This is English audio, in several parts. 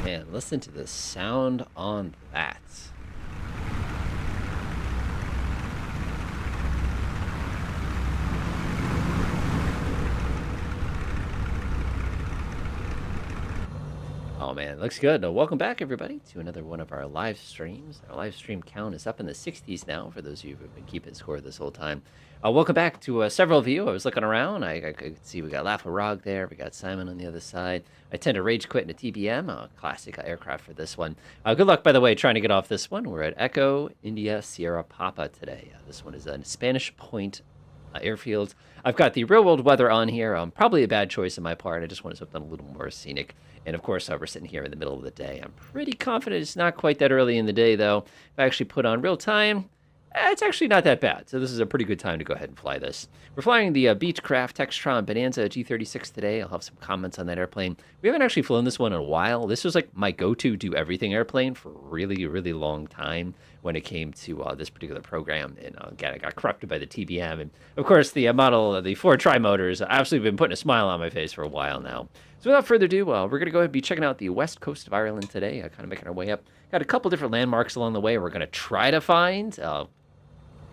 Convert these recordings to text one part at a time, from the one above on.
Man, listen to the sound on that. Oh man, it looks good. Welcome back, everybody, to another one of our live streams. Our live stream count is up in the 60s now, for those of you who have been keeping score this whole time. Welcome back to several of you. I was looking around. I could see we got Lafarog there. We got Simon on the other side. I tend to rage quit in a TBM, a classic aircraft for this one. Good luck, by the way, trying to get off this one. We're at Echo India Sierra Papa today. This one is a Spanish Point airfield. I've got the real world weather on here. Probably a bad choice on my part. I just wanted something a little more scenic. And of course, we're sitting here in the middle of the day. I'm pretty confident it's not quite that early in the day, though. If I actually put on real time, it's actually not that bad. So this is a pretty good time to go ahead and fly this. We're flying the Beechcraft Textron Bonanza G36 today. I'll have some comments on that airplane. We haven't actually flown this one in a while. This was like my go-to do everything airplane for a really, really long time when it came to this particular program. And again, I got corrupted by the TBM. And of course, the model, the Ford Tri-Motors, I've absolutely been putting a smile on my face for a while now. So without further ado, we're going to go ahead and be checking out the west coast of Ireland today, kind of making our way up. Got a couple different landmarks along the way we're going to try to find.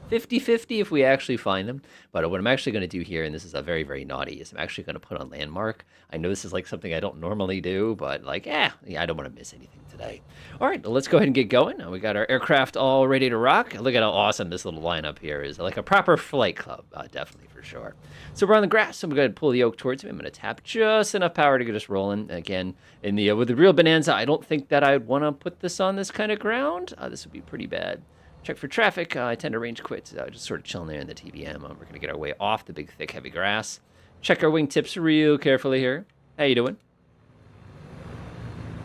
50-50 if we actually find them. But what I'm actually going to do here, and this is a very, very naughty, is I'm actually going to put on landmark. I know this is like something I don't normally do, but like, yeah, I don't want to miss anything today. All right, well, let's go ahead and get going. We got our aircraft all ready to rock. Look at how awesome this little lineup here is. Like a proper flight club, definitely for sure. So we're on the grass, so I'm going to pull the yoke towards me. I'm going to tap just enough power to get us rolling. Again, in the with the real Bonanza, I don't think that I'd want to put this on this kind of ground. This would be pretty bad. Check for traffic. I tend to range quit, just sort of chilling there in the TBM. We're going to get our way off the big, thick, heavy grass. Check our wingtips real carefully here. How you doing?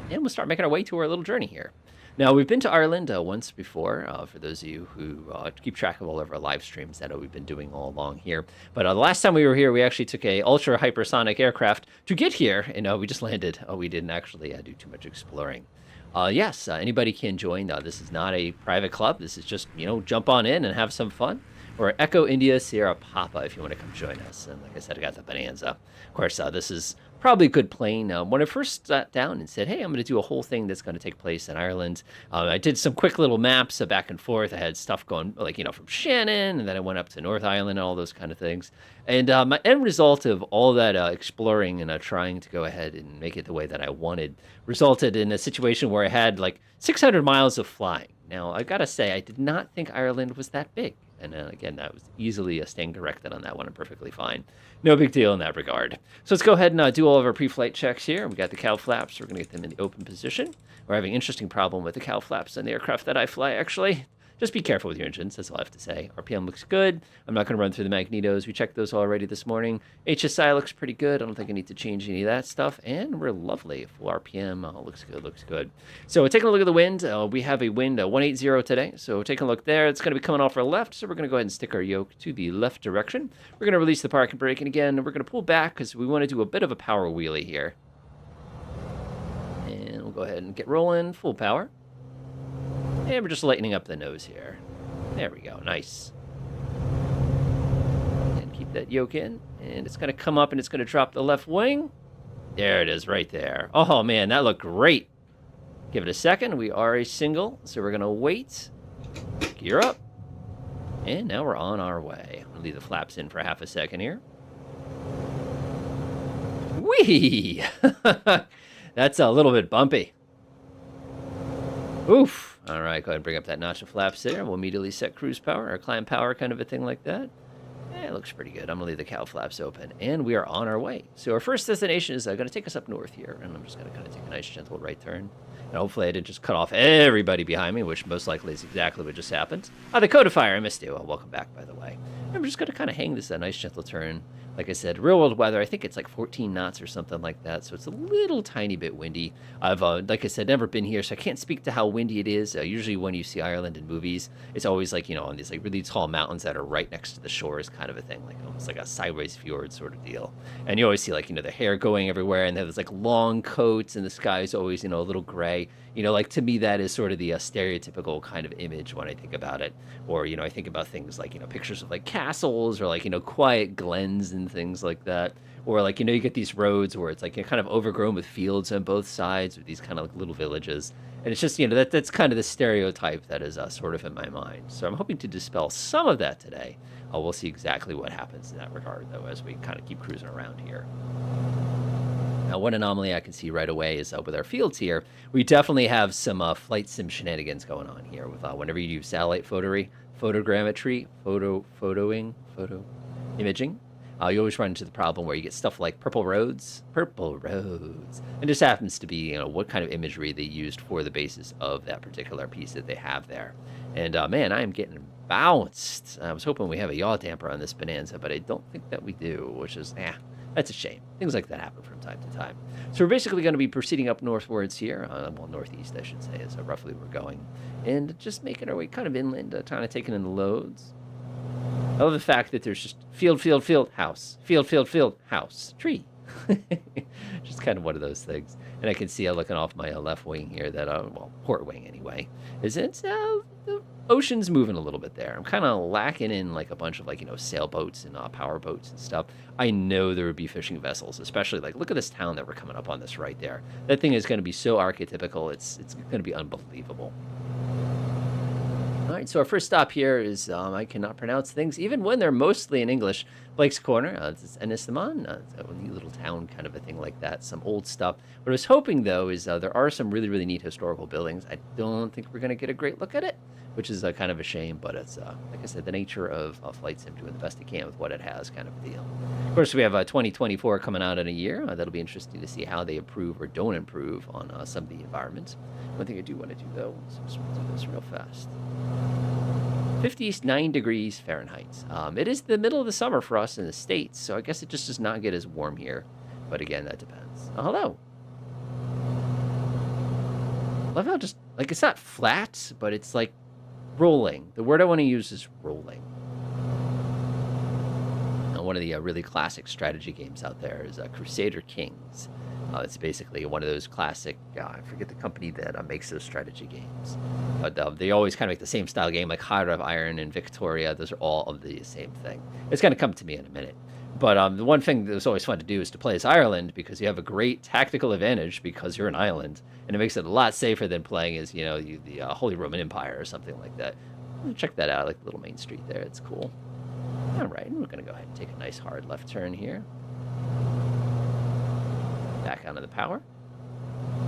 And we'll start making our way to our little journey here. Now, we've been to Ireland once before, for those of you who keep track of all of our live streams that we've been doing all along here. But the last time we were here, we actually took a ultra hypersonic aircraft to get here, and we just landed. We didn't actually do too much exploring. Yes, anybody can join. This is not a private club. This is just, jump on in and have some fun. We're at Echo India Sierra Papa if you want to come join us. And like I said, I got the Bonanza. Of course, this is probably a good plane. When I first sat down and said, hey, I'm going to do a whole thing that's going to take place in Ireland, I did some quick little maps back and forth. I had stuff going, like, from Shannon, and then I went up to North Island and all those kind of things. And my end result of all that exploring and trying to go ahead and make it the way that I wanted resulted in a situation where I had like 600 miles of flying. Now, I got to say, I did not think Ireland was that big. And again, that was easily staying directed on that one and perfectly fine. No big deal in that regard. So let's go ahead and do all of our pre-flight checks here. We got the cow flaps. We're going to get them in the open position. We're having an interesting problem with the cow flaps on the aircraft that I fly, actually. Just be careful with your engines, that's all I have to say. RPM looks good. I'm not going to run through the magnetos. We checked those already this morning. HSI looks pretty good. I don't think I need to change any of that stuff. And we're lovely. Full RPM looks good, looks good. So taking a look at the wind, we have a wind 180 today. So taking a look there, it's going to be coming off our left. So we're going to go ahead and stick our yoke to the left direction. We're going to release the parking brake. And again, we're going to pull back because we want to do a bit of a power wheelie here. And we'll go ahead and get rolling, full power. And we're just lightening up the nose here. There we go, nice. And keep that yoke in. And it's going to come up and it's going to drop the left wing. There it is, right there. Oh, man, that looked great. Give it a second. We are a single, so we're going to wait. Gear up. And now we're on our way. I'm going to leave the flaps in for half a second here. Whee! That's a little bit bumpy. Oof. All right, go ahead and bring up that notch of flaps there. We'll immediately set cruise power or climb power, kind of a thing like that. Yeah, it looks pretty good. I'm going to leave the cow flaps open, and we are on our way. So our first destination is going to take us up north here, and I'm just going to kind of take a nice, gentle right turn. And hopefully I didn't just cut off everybody behind me, which most likely is exactly what just happened. The codifier, I missed you. Welcome back, by the way. And we're just going to kind of hang this a nice, gentle turn. Like I said, real world weather, I think it's like 14 knots or something like that, so it's a little tiny bit windy. I've, like I said, never been here, so I can't speak to how windy it is. Usually when you see Ireland in movies, it's always like, on these like really tall mountains that are right next to the shores kind of a thing, like almost like a sideways fjord sort of deal. And you always see like, the hair going everywhere, and there's like long coats, and the sky is always, a little gray. Like to me, that is sort of the stereotypical kind of image when I think about it. Or, I think about things like, pictures of like castles or like, quiet glens and and things like that. Or like, you get these roads where it's like kind of overgrown with fields on both sides with these kind of like little villages. And it's just, that's kind of the stereotype that is sort of in my mind. So I'm hoping to dispel some of that today. We'll see exactly what happens in that regard, though, as we kind of keep cruising around here. Now, one anomaly I can see right away is with our fields here, we definitely have some flight sim shenanigans going on here with whenever you do satellite photogrammetry, photo imaging. You always run into the problem where you get stuff like purple roads, and just happens to be, what kind of imagery they used for the basis of that particular piece that they have there. And man, I am getting bounced. I was hoping we have a yaw damper on this Bonanza, but I don't think that we do, which is, that's a shame. Things like that happen from time to time. So we're basically going to be proceeding up northwards here, well, northeast, I should say, is roughly we're going, and just making our way kind of inland, kind of taking in the loads. I love the fact that there's just field, house, field, house, tree. Just kind of one of those things. And I can see looking off my left wing here that, well, port wing anyway, is the ocean's moving a little bit there. I'm kind of lacking in like a bunch of like, sailboats and power boats and stuff. I know there would be fishing vessels, especially like, look at this town that we're coming up on this right there. That thing is going to be so archetypical. It's going to be unbelievable. All right, so our first stop here is, I cannot pronounce things, even when they're mostly in English. Blake's Corner, it's Enistaman, it's a neat little town kind of a thing like that, some old stuff. What I was hoping, though, is there are some really, really neat historical buildings. I don't think we're going to get a great look at it, which is kind of a shame, but it's, like I said, the nature of Flight Sim doing the best it can with what it has kind of deal. Of course, we have 2024 coming out in a year. That'll be interesting to see how they improve or don't improve on some of the environments. One thing I do want to do, though, is just do this real fast. 59 degrees Fahrenheit. It is the middle of the summer for us in the States, so I guess it just does not get as warm here. But again, that depends. Oh, hello. Love how just, like, it's not flat, but it's like rolling. The word I want to use is rolling. Now, one of the really classic strategy games out there is Crusader Kings. It's basically one of those classic, I forget the company that makes those strategy games. But they always kind of make the same style game, like Heart of Iron and Victoria. Those are all of the same thing. It's going to come to me in a minute. But the one thing that was always fun to do is to play as Ireland, because you have a great tactical advantage because you're an island. And it makes it a lot safer than playing as, the Holy Roman Empire or something like that. Check that out, like the little main street there. It's cool. All right, we're going to go ahead and take a nice hard left turn here. Back onto the power.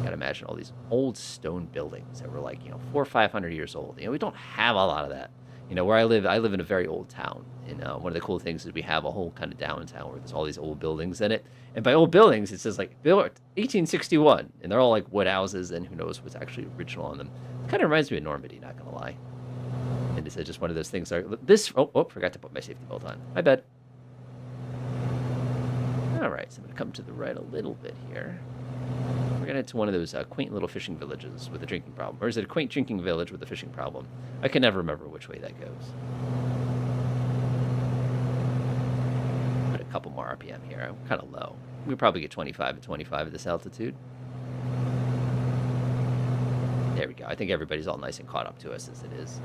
Gotta imagine all these old stone buildings that were like, 400 or 500 years old. We don't have a lot of that. Where I live in a very old town. And one of the cool things is we have a whole kind of downtown where there's all these old buildings in it. And by old buildings, it says like built 1861. And they're all like wood houses, and who knows what's actually original on them. It kind of reminds me of Normandy, not gonna lie. And it's just one of those things. Forgot to put my safety belt on. My bad. All right, so I'm going to come to the right a little bit here. We're going to head to one of those quaint little fishing villages with a drinking problem. Or is it a quaint drinking village with a fishing problem? I can never remember which way that goes. Put a couple more RPM here. I'm kind of low. We'll probably get 25 at 25 at this altitude. There we go. I think everybody's all nice and caught up to us as it is.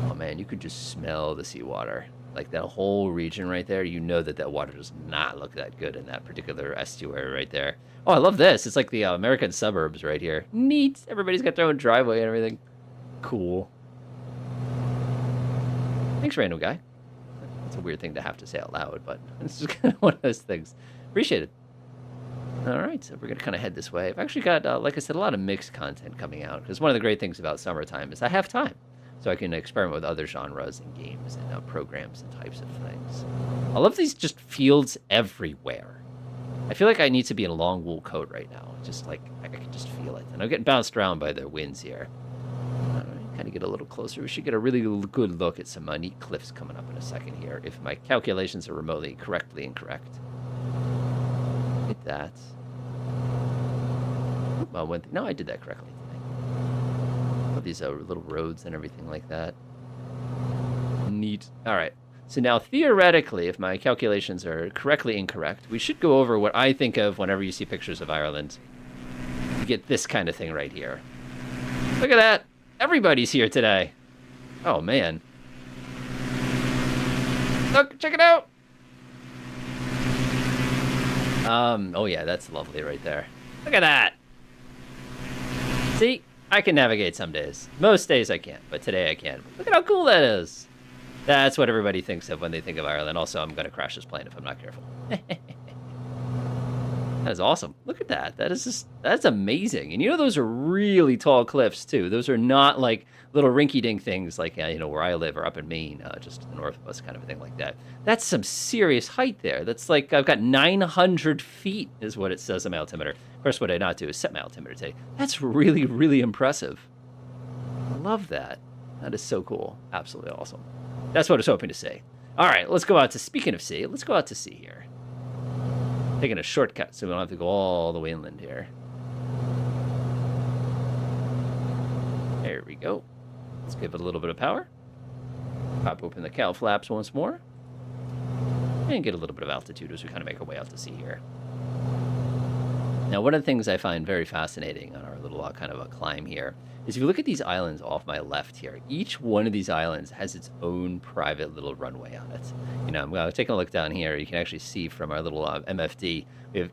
Oh, man, you could just smell the seawater. Like that whole region right there, that water does not look that good in that particular estuary right there. Oh, I love this. It's like the American suburbs right here. Neat. Everybody's got their own driveway and everything. Cool. Thanks, random guy. It's a weird thing to have to say out loud, but it's just kind of one of those things. Appreciate it. All right, so we're going to kind of head this way. I've actually got, like I said, a lot of mixed content coming out, because one of the great things about summertime is I have time. So I can experiment with other genres and games and programs and types of things. I love these just fields everywhere. I feel like I need to be in a long wool coat right now. Just like, I can just feel it. And I'm getting bounced around by the winds here. All right, kind of get a little closer. We should get a really good look at some neat cliffs coming up in a second here, if my calculations are remotely correctly incorrect. Look at that. Well, no, I did that correctly. These little roads and everything like that. Neat. All right. So now, theoretically, if my calculations are correctly incorrect, we should go over what I think of whenever you see pictures of Ireland. You get this kind of thing right here. Look at that. Everybody's here today. Oh, man. Look, check it out. Oh yeah, that's lovely right there. Look at that. See, I can navigate some days. Most days I can't, but today I can. Look at how cool that is. That's what everybody thinks of when they think of Ireland. Also, I'm going to crash this plane if I'm not careful. That is awesome. Look at that. That's amazing. And you know, those are really tall cliffs too. Those are not like little rinky-dink things like, you know, where I live or up in Maine, just to the north of us, kind of a thing like that. That's some serious height there. That's like, I've got 900 feet is what it says on my altimeter. Of course, what I not do is set my altimeter today. That's really, really impressive. I love that. That is so cool. Absolutely awesome. That's what I was hoping to say. All right, let's go out to, speaking of sea, let's go out to sea here. Taking a shortcut so we don't have to go all the way inland here. There we go. Let's give it a little bit of power. Pop open the cowl flaps once more. And get a little bit of altitude as we kind of make our way out to sea here. Now, one of the things I find very fascinating on our little kind of a climb here is if you look at these islands off my left here, each one of these islands has its own private little runway on it. You know, I'm taking a look down here. You can actually see from our little MFD, we have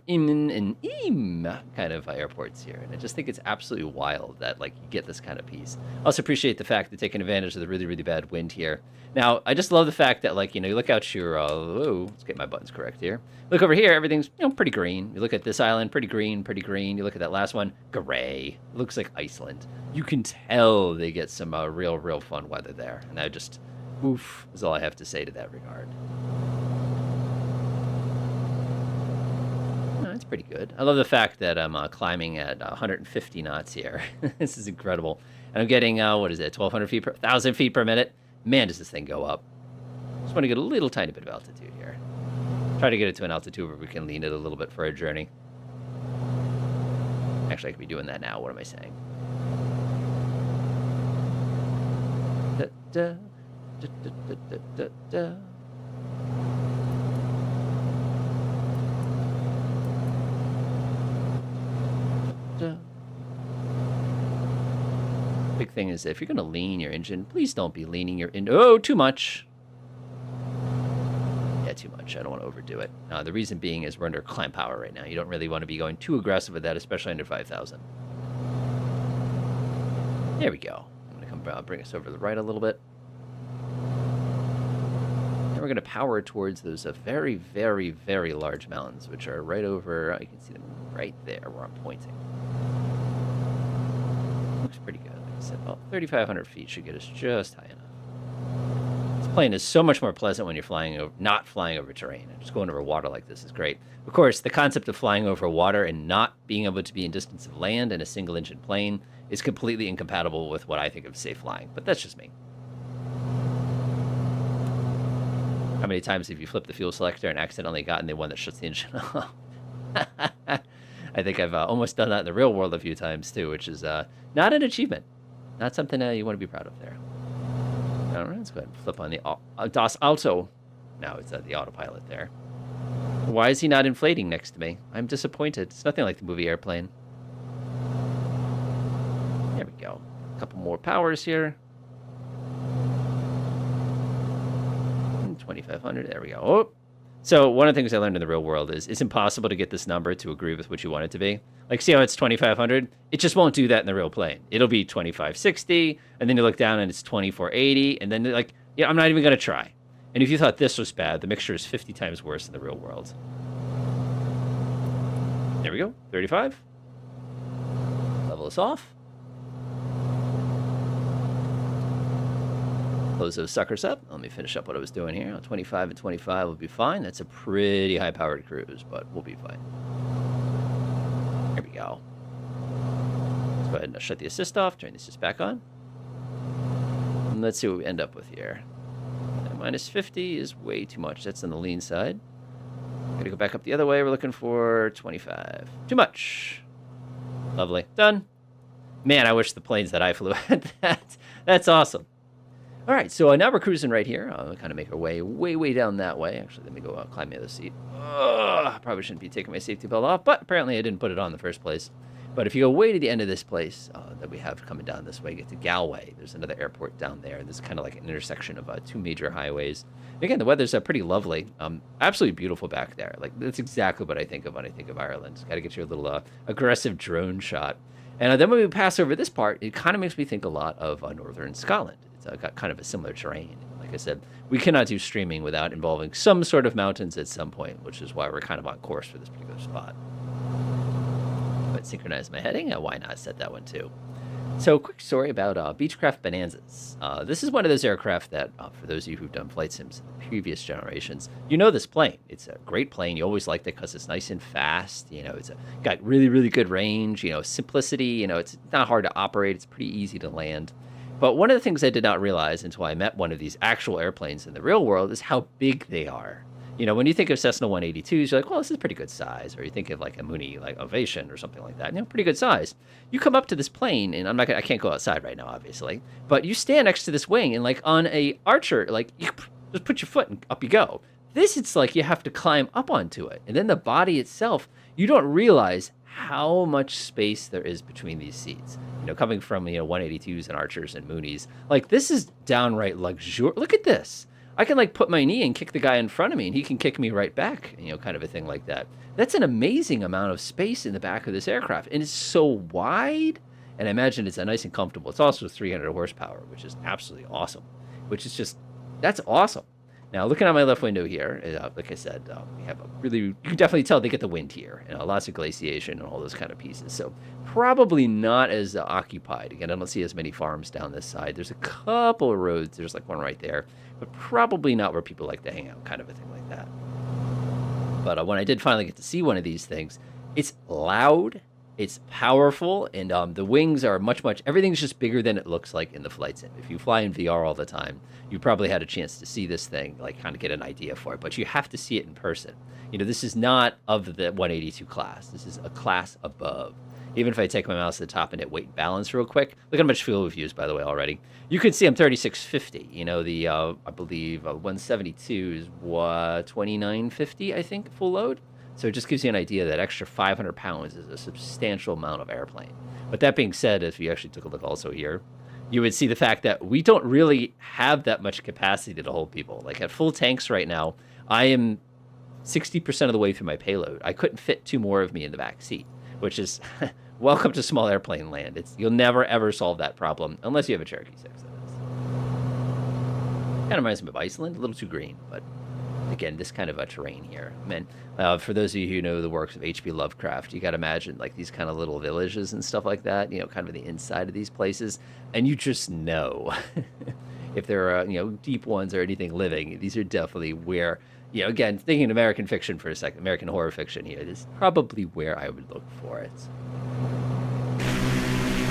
Im, and Im kind of airports here. And I just think it's absolutely wild that, like, you get this kind of piece. I also appreciate the fact that taking advantage of the really, really bad wind here. Now, I just love the fact that, like, you know, you look out your, let's get my buttons correct here. Look over here, everything's, you know, pretty green. You look at this island, pretty green, pretty green. You look at that last one, gray. It looks like Iceland. You can tell they get some real, real fun weather there. And I just, oof, is all I have to say to that regard. Oh, that's pretty good. I love the fact that I'm climbing at 150 knots here. This is incredible. And I'm getting, what is it, 1,200 feet per, 1,000 feet per minute. Man, does this thing go up. Just want to get a little tiny bit of altitude here. Try to get it to an altitude where we can lean it a little bit for our journey. Actually, I could be doing that now. What am I saying? Da, da, da, da, da, da, da. Da. Big thing is, if you're going to lean your engine, please don't be leaning your engine. Oh, too much. Yeah, too much. I don't want to overdo it. The reason being is we're under climb power right now. You don't really want to be going too aggressive with that, especially under 5,000. There we go. I'm going to come bring us over to the right a little bit. And we're going to power towards those very, very, very large mountains, which are right over, you can see them right there where I'm pointing. Looks pretty good. Like I said, about 3,500 feet should get us just high enough. This plane is so much more pleasant when you're flying over, not flying over terrain. And just going over water like this is great. Of course, the concept of flying over water and not being able to be in distance of land in a single-engine plane is completely incompatible with what I think of safe flying. But that's just me. How many times have you flipped the fuel selector and accidentally gotten the one that shuts the engine off? I think I've almost done that in the real world a few times too, which is not an achievement. Not something you want to be proud of there. All right, let's go ahead and flip on the Das Auto. Now it's the autopilot there. Why is he not inflating next to me? I'm disappointed. It's nothing like the movie Airplane. There we go. A couple more powers here. 2,500. There we go. Oh. So one of the things I learned in the real world is it's impossible to get this number to agree with what you want it to be. Like, see how it's 2,500? It just won't do that in the real plane. It'll be 2,560, and then you look down and it's 2,480, and then like, yeah, I'm not even going to try. And if you thought this was bad, the mixture is 50 times worse in the real world. There we go. 35. Level us off. Close those suckers up. Let me finish up what I was doing here. 25 and 25 will be fine. That's a pretty high-powered cruise, but we'll be fine. There we go. Let's go ahead and shut the assist off. Turn the assist back on. And let's see what we end up with here. Minus 50 is way too much. That's on the lean side. Gotta go back up the other way. We're looking for 25. Too much. Lovely. Done. Man, I wish the planes that I flew had that. That's awesome. All right, so now we're cruising right here. I'll kind of make our way way down that way. Actually, let me go climb the other seat. Probably shouldn't be taking my safety belt off, but apparently I didn't put it on in the first place. But if you go way to the end of this place that we have coming down this way, get to Galway. There's another airport down there. And this is kind of like an intersection of two major highways. Again, the weather's pretty lovely. Absolutely beautiful back there. Like, that's exactly what I think of when I think of Ireland. Got to get your little aggressive drone shot. And then when we pass over this part, it kind of makes me think a lot of northern Scotland. It's got kind of a similar terrain. Like I said, we cannot do streaming without involving some sort of mountains at some point, which is why we're kind of on course for this particular spot. But synchronize my heading, why not set that one too? So, quick story about Beechcraft Bonanzas. This is one of those aircraft that, for those of you who've done flight sims in the previous generations, you know this plane. It's a great plane. You always liked it because it's nice and fast. You know, it's got really, really good range. You know, simplicity. You know, it's not hard to operate. It's pretty easy to land. But one of the things I did not realize until I met one of these actual airplanes in the real world is how big they are. You know, when you think of Cessna 182s, you're like, well, this is pretty good size. Or you think of like a Mooney, like Ovation or something like that. You know, pretty good size. You come up to this plane, and I can't go outside right now, obviously. But you stand next to this wing, and like on a Archer, like you just put your foot and up you go. This, it's like you have to climb up onto it. And then the body itself, you don't realize how much space there is between these seats. You know, coming from, 182s and Archers and Moonies, like this is downright luxurious. Look at this. I can like put my knee and kick the guy in front of me and he can kick me right back, kind of a thing like that. That's an amazing amount of space in the back of this aircraft. And it's so wide. And I imagine it's nice and comfortable. It's also 300 horsepower, which is absolutely awesome, that's awesome. Now, looking out my left window here, like I said, we have you can definitely tell they get the wind here, lots of glaciation and all those kind of pieces. So probably not as occupied. Again, I don't see as many farms down this side. There's a couple of roads. There's like one right there, but probably not where people like to hang out, kind of a thing like that. But when I did finally get to see one of these things, it's loud, it's powerful, and the wings are much, everything's just bigger than it looks like in the flight sim. If you fly in VR all the time, you probably had a chance to see this thing, like kind of get an idea for it, but you have to see it in person. This is not of the 182 class. This is a class above. Even if I take my mouse to the top and hit weight and balance real quick, look how much fuel we've used, by the way, already. You can see I'm 3650. I believe 172 is what, 2950, I think, full load. So it just gives you an idea that extra 500 pounds is a substantial amount of airplane. But that being said, if you actually took a look also here, you would see the fact that we don't really have that much capacity to hold people. Like at full tanks right now, I am 60% of the way through my payload. I couldn't fit two more of me in the back seat, which is welcome to small airplane land. You'll never, ever solve that problem unless you have a Cherokee 6. That is. Kind of reminds me of Iceland, a little too green, but again, this kind of a terrain here. Man, for those of you who know the works of H.P. Lovecraft, you got to imagine like these kind of little villages and stuff like that, kind of the inside of these places. And you just know if there are, deep ones or anything living, these are definitely where, again, thinking American fiction for a second, American horror fiction here, this is probably where I would look for it.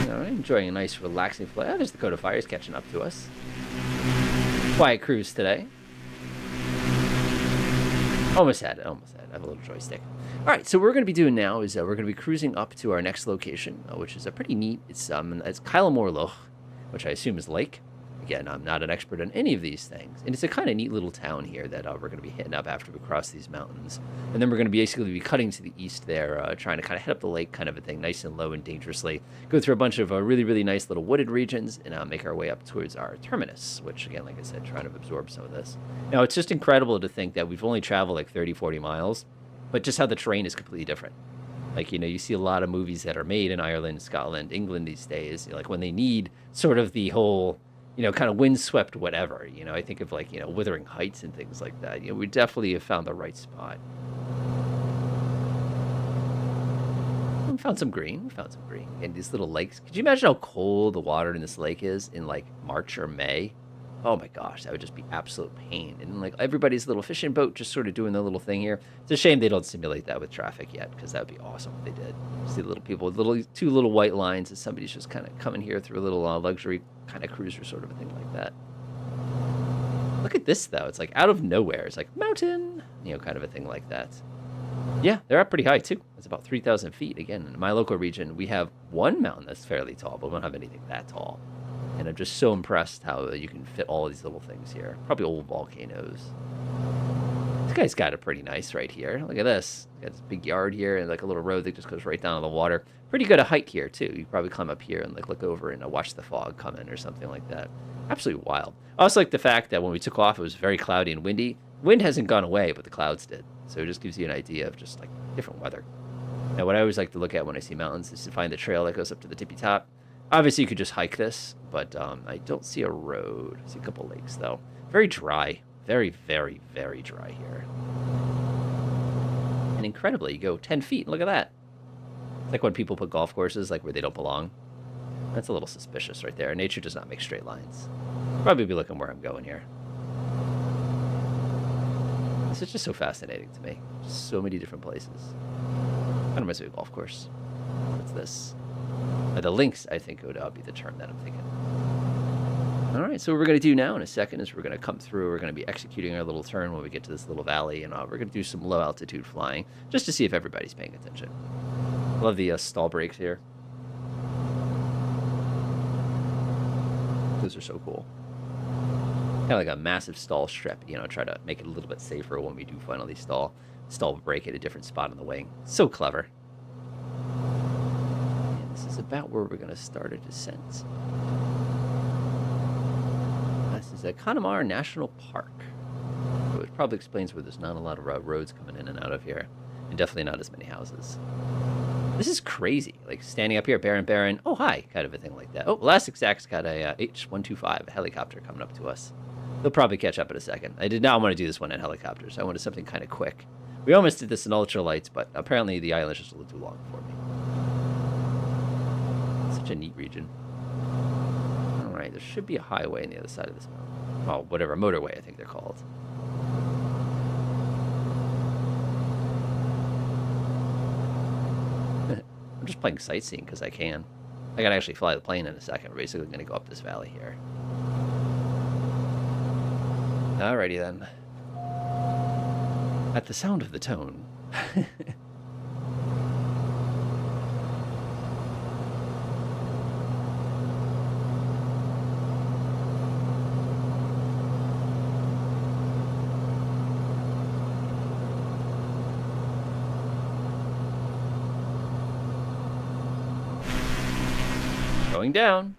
I'm enjoying a nice relaxing flight. Oh, there's the Dakota Fires catching up to us. Quiet cruise today. Almost had it. I have a little joystick. All right, so what we're going to be doing now is we're going to be cruising up to our next location, which is a pretty neat. It's Kylemore Loch, which I assume is lake. Again, I'm not an expert on any of these things. And it's a kind of neat little town here that we're going to be hitting up after we cross these mountains. And then we're going to basically be cutting to the east there, trying to kind of head up the lake kind of a thing, nice and low and dangerously. Go through a bunch of really, really nice little wooded regions and make our way up towards our terminus, which, again, like I said, trying to absorb some of this. Now, it's just incredible to think that we've only traveled like 30, 40 miles, but just how the terrain is completely different. Like, you see a lot of movies that are made in Ireland, Scotland, England these days, like when they need sort of the whole kind of windswept whatever. I think of like, Wuthering Heights and things like that. We definitely have found the right spot. We found some green. And these little lakes. Could you imagine how cold the water in this lake is in like March or May? Oh my gosh, that would just be absolute pain. And like everybody's little fishing boat just sort of doing their little thing here. It's a shame they don't simulate that with traffic yet, because that would be awesome if they did. See little people with two little white lines as somebody's just kind of coming here through a little luxury kind of cruiser sort of a thing like that. Look at this though. It's like out of nowhere. It's like mountain, kind of a thing like that. Yeah, they're up pretty high too. It's about 3,000 feet. Again, in my local region, we have one mountain that's fairly tall, but we don't have anything that tall. And I'm just so impressed how you can fit all of these little things here. Probably old volcanoes. It's guy's got it pretty nice right here. Look at this. Got this big yard here and like a little road that just goes right down to the water. Pretty good at height here too. You probably climb up here and like look over and watch the fog come in or something like that. Absolutely wild. I also like the fact that when we took off, it was very cloudy and windy. Wind hasn't gone away, but the clouds did. So it just gives you an idea of just like different weather. Now, what I always like to look at when I see mountains is to find the trail that goes up to the tippy top. Obviously, you could just hike this, but I don't see a road. I see a couple lakes, though. Very dry. Very, very, very dry here. And incredibly, you go 10 feet. Look at that. It's like when people put golf courses like where they don't belong. That's a little suspicious right there. Nature does not make straight lines. Probably be looking where I'm going here. This is just so fascinating to me. Just so many different places. Kind of reminds me of a golf course. What's this? The links, I think, would be the term that I'm thinking. All right, so what we're going to do now in a second is we're going to come through. We're going to be executing our little turn when we get to this little valley, and we're going to do some low-altitude flying just to see if everybody's paying attention. Love the stall brakes here. Those are so cool. Kind of like a massive stall strip, you know, try to make it a little bit safer when we do finally stall brake at a different spot on the wing. So clever. And this is about where we're going to start a descent. This is a Connemara National Park. So it probably explains where there's not a lot of roads coming in and out of here. And definitely not as many houses. This is crazy. Like standing up here, Baron, oh, hi, kind of a thing like that. Oh, Elastic's got a H-125, a helicopter coming up to us. They'll probably catch up in a second. I did not want to do this one in helicopters. I wanted something kind of quick. We almost did this in ultralights, but apparently the island's just a little too long for me. Such a neat region. All right, there should be a highway on the other side of this mountain. Oh, whatever, motorway, I think they're called. I'm just playing sightseeing because I can. I gotta actually fly the plane in a second. We're basically gonna go up this valley here. Alrighty then. At the sound of the tone. Going down.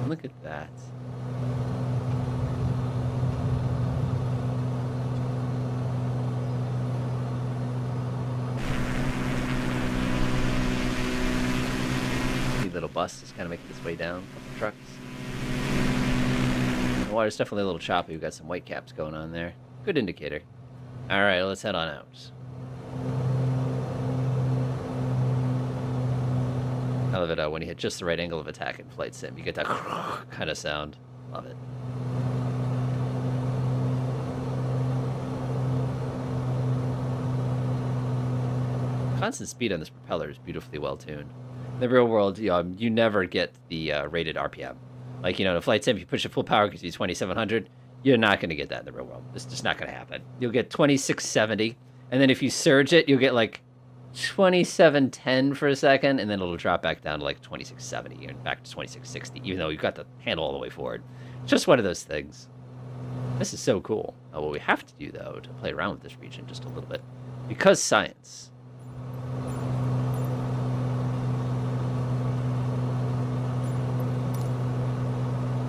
Look at that. Little bus is kind of making its way down with the trucks. The water's definitely a little choppy. We've got some white caps going on there. Good indicator. All right, let's head on out. I love it when you hit just the right angle of attack in Flight Sim. You get that kind of sound. Love it. Constant speed on this propeller is beautifully well tuned. In the real world, you never get the rated RPM. Like, you know, in a Flight Sim, if you push it full power, it gives you 2,700. You're not going to get that in the real world. It's just not going to happen. You'll get 2,670, and then if you surge it, you'll get like 2,710 for a second, and then it'll drop back down to like 2,670 and back to 2,660, even though you've got the handle all the way forward. It's just one of those things. This is so cool. What we have to do, though, to play around with this region just a little bit, because science.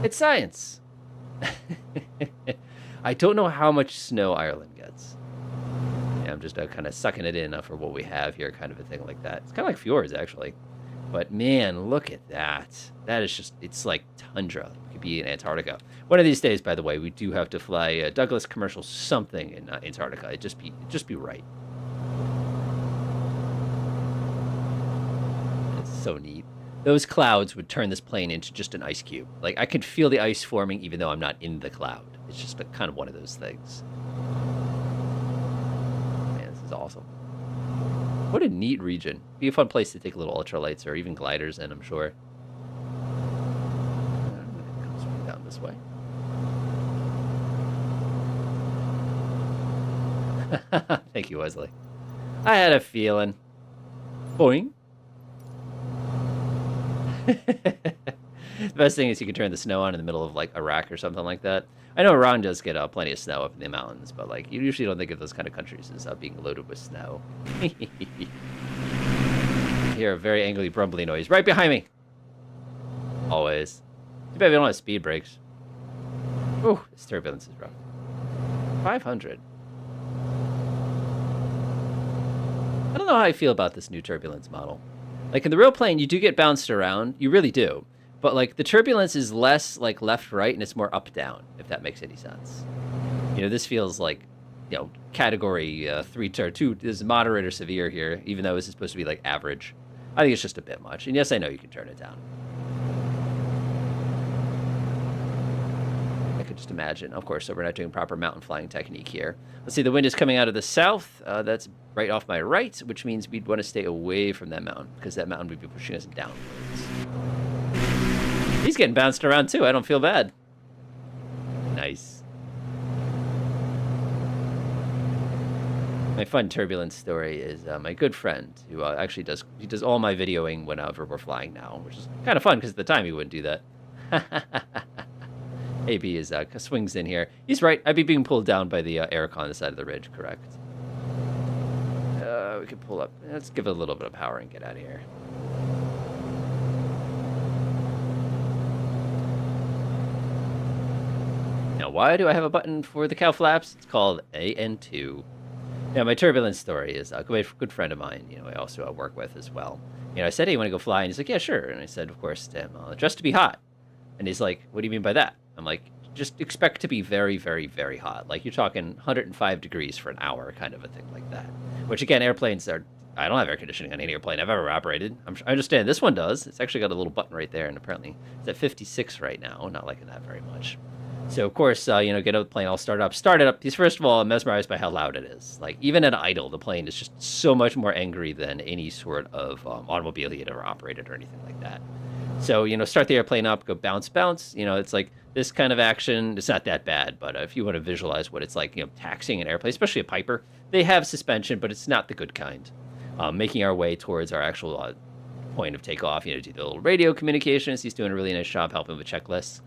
It's science. I don't know how much snow Ireland gets. Yeah, I'm just kind of sucking it in for what we have here, kind of a thing like that. It's kind of like fjords, actually. But man, look at that. That is just, it's like tundra. It could be in Antarctica. One of these days, by the way, we do have to fly a Douglas commercial something in Antarctica. It'd just be right. It's so neat. Those clouds would turn this plane into just an ice cube. Like, I could feel the ice forming even though I'm not in the cloud. It's just kind of one of those things. Man, this is awesome. What a neat region. Be a fun place to take little ultralights or even gliders in, I'm sure. I'm gonna come straight down this way. Thank you, Wesley. I had a feeling. Boing. The best thing is you can turn the snow on in the middle of like Iraq or something like that. I know Iran does get plenty of snow up in the mountains, but like you usually don't think of those kind of countries as being loaded with snow. Hear a very angry grumbly noise right behind me. Always. Too bad we don't have speed brakes. Ooh, this turbulence is rough. 500. I don't know how I feel about this new turbulence model. Like in the real plane, you do get bounced around. You really do. But like the turbulence is less like left-right and it's more up-down, if that makes any sense. You know, this feels like, you know, category 3 or 2 is moderate or severe here, even though this is supposed to be like average. I think it's just a bit much. And yes, I know you can turn it down. I could just imagine. Of course, so we're not doing proper mountain flying technique here. Let's see, the wind is coming out of the south. That's right off my right, which means we'd want to stay away from that mountain because that mountain would be pushing us downwards. He's getting bounced around too. I don't feel bad. Nice. My fun turbulence story is my good friend who actually does all my videoing whenever we're flying now, which is kind of fun because at the time he wouldn't do that. AB is swings in here. He's right. I'd be being pulled down by the aircon on the side of the ridge. Correct. We can pull up. Let's give it a little bit of power and get out of here. Now, why do I have a button for the cow flaps? It's called AN2. Now, my turbulence story is a good friend of mine, you know, I also work with as well. You know, I said, hey, you want to go fly? And he's like, yeah, sure. And I said, of course, to him, dressed to be hot. And he's like, what do you mean by that? I'm like, just expect to be very, very, very hot. Like, you're talking 105 degrees for an hour, kind of a thing like that. Which, again, airplanes are... I don't have air conditioning on any airplane I've ever operated. I understand this one does. It's actually got a little button right there, and apparently it's at 56 right now. Not liking that very much. So, of course, you know, get out the plane, I'll start it up. He's, first of all, mesmerized by how loud it is. Like, even at idle, the plane is just so much more angry than any sort of automobile he had ever operated or anything like that. So, you know, start the airplane up, go bounce, bounce. You know, it's like this kind of action. It's not that bad, but if you want to visualize what it's like, you know, taxiing an airplane, especially a Piper, they have suspension, but it's not the good kind. Making our way towards our actual point of takeoff, you know, do the little radio communications. He's doing a really nice job helping with checklists.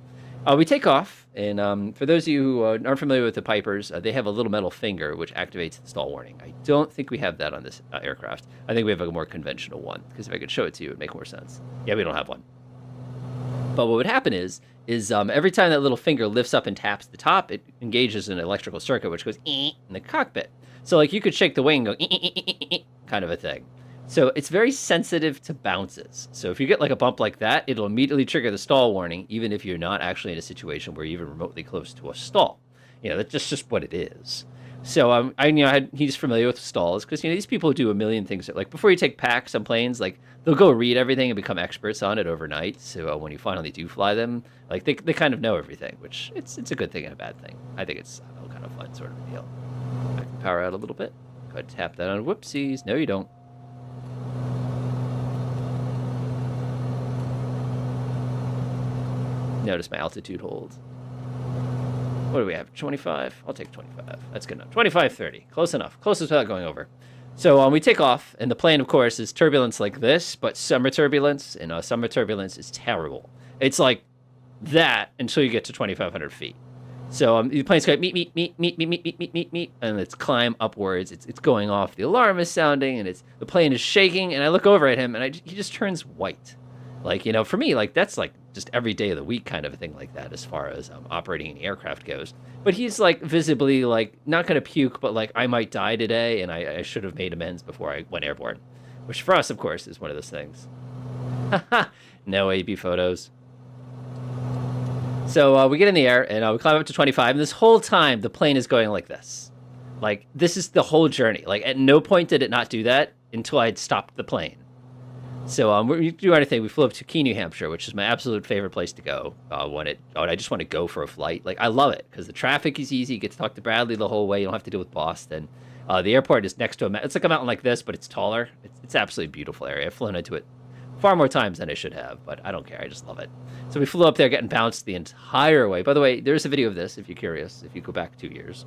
We take off, and for those of you who aren't familiar with the Pipers, they have a little metal finger which activates the stall warning. I don't think we have that on this aircraft. I think we have a more conventional one, because if I could show it to you, it would make more sense. Yeah, we don't have one. But what would happen is every time that little finger lifts up and taps the top, it engages an electrical circuit which goes in the cockpit. So like you could shake the wing and go kind of a thing. So it's very sensitive to bounces. So if you get like a bump like that, it'll immediately trigger the stall warning, even if you're not actually in a situation where you're even remotely close to a stall. You know, that's just what it is. So he's familiar with stalls because, you know, these people do a million things. Like before you take packs on planes, like they'll go read everything and become experts on it overnight. So when you finally do fly them, like they kind of know everything, which it's a good thing and a bad thing. I think it's kind of fun sort of a deal. I can power out a little bit. Go ahead, tap that on. Whoopsies. No, you don't. Notice my altitude hold. What do we have? 25? I'll take 25. That's good enough. 25, 30. Close enough. Closest without going over. So we take off, and the plane, of course, is turbulence like this, but summer turbulence, and summer turbulence is terrible. It's like that until you get to 2,500 feet. So the plane's going meet, and it's climb upwards. It's going off. The alarm is sounding, and the plane is shaking, and I look over at him, and he just turns white. Like, you know, for me, like, that's like just every day of the week kind of a thing like that as far as operating an aircraft goes. But he's like visibly like not going to puke, but like I might die today and I should have made amends before I went airborne, which for us, of course, is one of those things. No AB photos. So we get in the air and we climb up to 25. And this whole time, the plane is going like this. Like, this is the whole journey. Like, at no point did it not do that until I had stopped the plane. So we do anything. We flew up to Key, New Hampshire, which is my absolute favorite place to go when I just want to go for a flight. Like, I love it because the traffic is easy. You get to talk to Bradley the whole way. You don't have to deal with Boston. The airport is next to it's like a mountain like this, but it's taller. It's absolutely beautiful area. I've flown into it far more times than I should have, but I don't care. I just love it. So we flew up there, getting bounced the entire way. By the way, there's a video of this if you're curious. If you go back 2 years,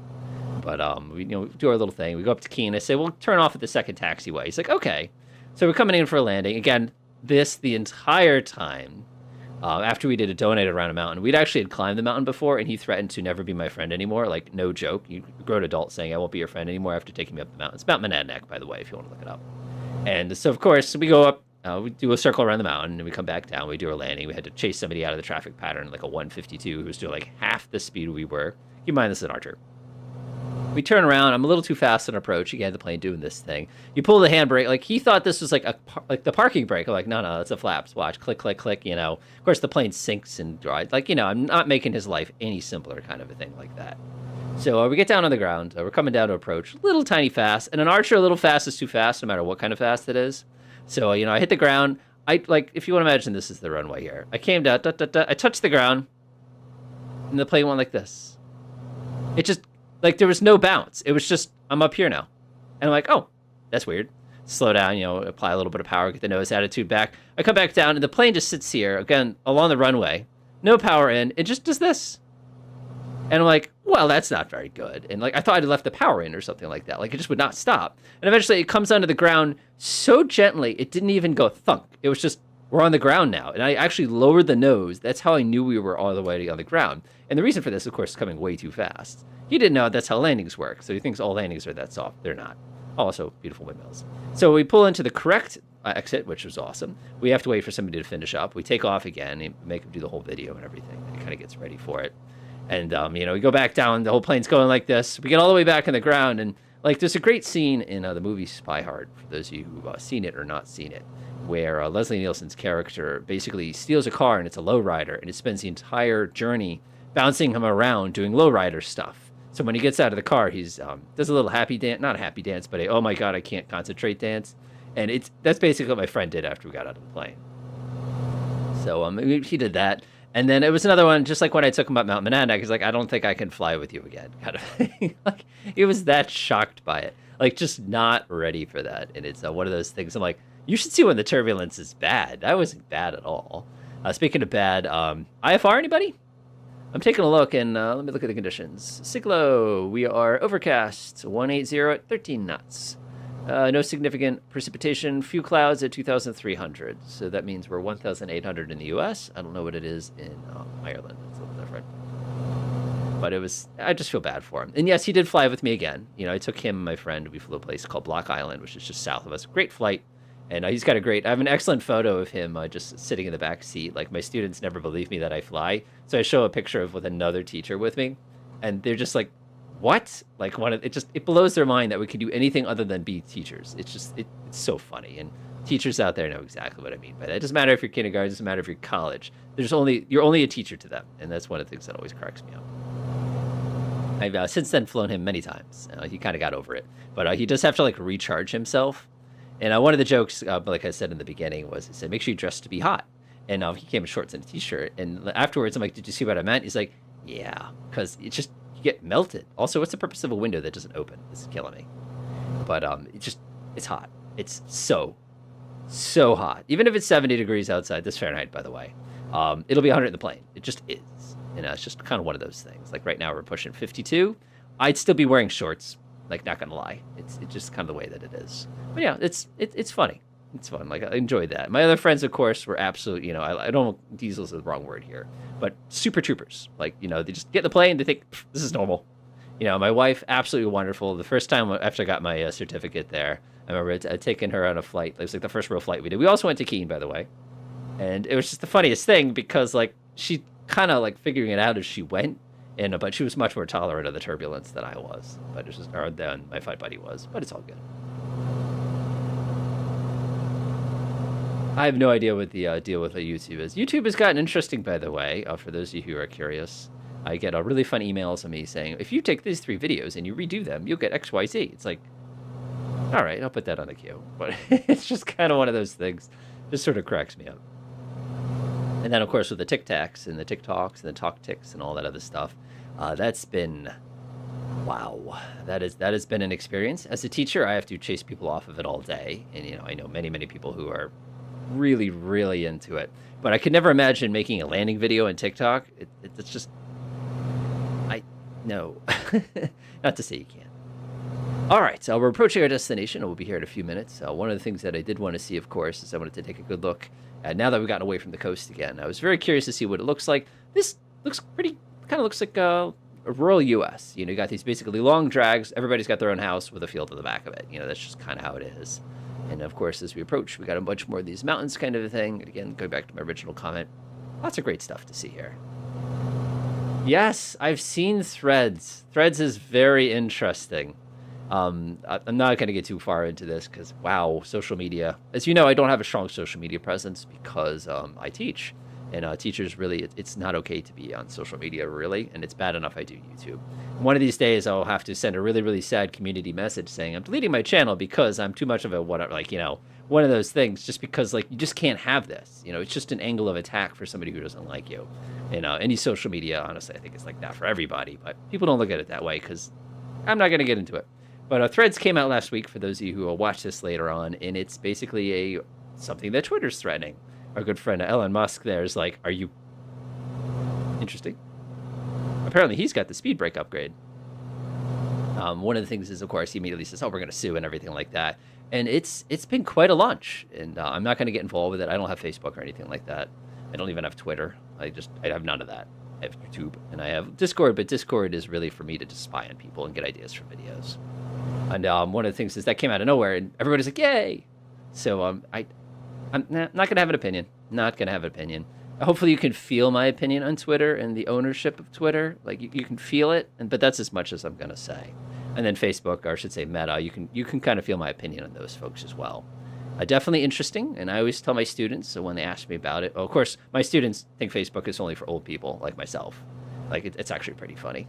but we do our little thing. We go up to Keene. I say, "We'll turn off at the second taxiway." He's like, "Okay." So we're coming in for a landing again. This the entire time. After we did a donate around a mountain, we'd actually had climbed the mountain before, and he threatened to never be my friend anymore. Like, no joke. You grown adult saying, "I won't be your friend anymore" after taking me up the mountain. It's Mount Monadnock, by the way, if you want to look it up. And so, of course, we go up. We do a circle around the mountain, and we come back down. We do our landing. We had to chase somebody out of the traffic pattern, like a 152, who was doing like half the speed we were. Keep in mind, this is an Archer. We turn around. I'm a little too fast on approach. Again, the plane doing this thing. You pull the handbrake. Like, he thought this was like the parking brake. I'm like, no, it's a flaps. Watch, click, click, click. Of course, the plane sinks and drives. Like, I'm not making his life any simpler, kind of a thing like that. So we get down on the ground. We're coming down to approach, little tiny fast. And an Archer, a little fast is too fast, no matter what kind of fast it is. So I hit the ground. If you want to imagine, this is the runway here. I came down. I touched the ground, and the plane went like this. It just. Like, there was no bounce. It was just, I'm up here now. And I'm like, oh, that's weird. Slow down, apply a little bit of power, get the nose attitude back. I come back down, and the plane just sits here, again, along the runway. No power in. It just does this. And I'm like, well, that's not very good. And, I thought I'd left the power in or something like that. Like, it just would not stop. And eventually, it comes onto the ground so gently, it didn't even go thunk. It was just, we're on the ground now. And I actually lowered the nose. That's how I knew we were all the way on the ground. And the reason for this, of course, is coming way too fast. He didn't know that's how landings work, so he thinks all landings are that soft. They're not. Also, beautiful windmills. So we pull into the correct exit, which was awesome. We have to wait for somebody to finish up. We take off again and make him do the whole video and everything. He kind of gets ready for it. And, we go back down. The whole plane's going like this. We get all the way back on the ground. And, there's a great scene in the movie Spy Hard, for those of you who've seen it or not seen it, where Leslie Nielsen's character basically steals a car, and it's a lowrider, and it spends the entire journey bouncing him around doing lowrider stuff. So when he gets out of the car, he's does a little happy dance, not a happy dance, but oh my God, I can't concentrate dance. And that's basically what my friend did after we got out of the plane. So he did that. And then it was another one, just like when I took him up Mount Monadnock. He's like, I don't think I can fly with you again, kind of thing. He was that shocked by it, just not ready for that. And it's one of those things. I'm like, you should see when the turbulence is bad. That wasn't bad at all. Speaking of bad, IFR, anybody? I'm taking a look, and let me look at the conditions. Siglo, we are overcast, 180 at 13 knots. No significant precipitation, few clouds at 2,300. So that means we're 1,800 in the U.S. I don't know what it is in Ireland. It's a little different. But I just feel bad for him. And yes, he did fly with me again. I took him and my friend. We flew a place called Block Island, which is just south of us. Great flight. And I have an excellent photo of him just sitting in the back seat. Like, my students never believe me that I fly. So I show a picture with another teacher with me. And they're just like, what? Like, it blows their mind that we can do anything other than be teachers. It's so funny. And teachers out there know exactly what I mean by that. It doesn't matter if you're kindergarten, it doesn't matter if you're college. You're only a teacher to them. And that's one of the things that always cracks me up. I've since then flown him many times. He kind of got over it. But he does have to, recharge himself. And one of the jokes, like I said in the beginning, was he said, make sure you dress to be hot. And he came in shorts and a T-shirt. And afterwards, I'm like, did you see what I meant? He's like, yeah, because it's just, you get melted. Also, what's the purpose of a window that doesn't open? This is killing me. But it's hot. It's so hot. Even if it's 70 degrees outside, this Fahrenheit, by the way, it'll be 100 in the plane. It just is. It's just kind of one of those things. Like right now, we're pushing 52. I'd still be wearing shorts. Like, not gonna lie, it's just kind of the way that it is. But yeah, it's funny. It's fun. Like, I enjoyed that. My other friends, of course, were absolute. I don't. Diesel's the wrong word here, but super troopers. Like, they just get in the plane. They think this is normal. My wife, absolutely wonderful. The first time after I got my certificate there, I remember I'd taken her on a flight. It was like the first real flight we did. We also went to Keene, by the way, and it was just the funniest thing because she kind of figuring it out as she went. But she was much more tolerant of the turbulence than I was. But it's just, or than my flight buddy was. But it's all good. I have no idea what the deal with YouTube is. YouTube has gotten interesting, by the way. For those of you who are curious, I get really fun emails of me saying, if you take these 3 videos and you redo them, you'll get X, Y, Z. It's like, all right, I'll put that on the queue. But it's just kind of one of those things. Just sort of cracks me up. And then, of course, with the Tic Tacs and the TikToks and the Talk Ticks and all that other stuff, that's been Wow, that has been an experience. As a teacher, I have to chase people off of it all day, and I know many people who are really really into it. But I could never imagine making a landing video on TikTok. It's just I no, not to say you can't. All right, so we're approaching our destination, and we'll be here in a few minutes. One of the things that I did want to see, of course, is I wanted to take a good look. Now that we've gotten away from the coast again, I was very curious to see what it looks like. This looks pretty, kind of looks like a rural U.S. You got these basically long drags. Everybody's got their own house with a field at the back of it. That's just kind of how it is. And of course, as we approach, we got a bunch more of these mountains kind of a thing. Again, going back to my original comment, lots of great stuff to see here. Yes, I've seen Threads. Threads is very interesting. I'm not going to get too far into this because, wow, social media. As you know, I don't have a strong social media presence because I teach. And teachers really, it's not okay to be on social media, really. And it's bad enough I do YouTube. One of these days, I'll have to send a really, really sad community message saying I'm deleting my channel because I'm too much of a, one of those things, just because, you just can't have this. It's just an angle of attack for somebody who doesn't like you. Any social media, honestly, I think it's like that for everybody. But people don't look at it that way because I'm not going to get into it. But Threads came out last week for those of you who will watch this later on, and it's basically something that Twitter's threatening. Our good friend Elon Musk there is like, are you interesting? Apparently he's got the speed break upgrade. One of the things is, of course, he immediately says, oh, we're going to sue and everything like that. And it's been quite a launch, and I'm not going to get involved with it. I don't have Facebook or anything like that. I don't even have Twitter. I have none of that. I have YouTube, and I have Discord, but Discord is really for me to just spy on people and get ideas for videos. And one of the things is that came out of nowhere, and everybody's like, yay! So I'm not going to have an opinion. Not going to have an opinion. Hopefully you can feel my opinion on Twitter and the ownership of Twitter. You can feel it, but that's as much as I'm going to say. And then Facebook, or I should say Meta, you can kind of feel my opinion on those folks as well. Definitely interesting, and I always tell my students, so when they ask me about it, well, of course, my students think Facebook is only for old people like myself. It's actually pretty funny.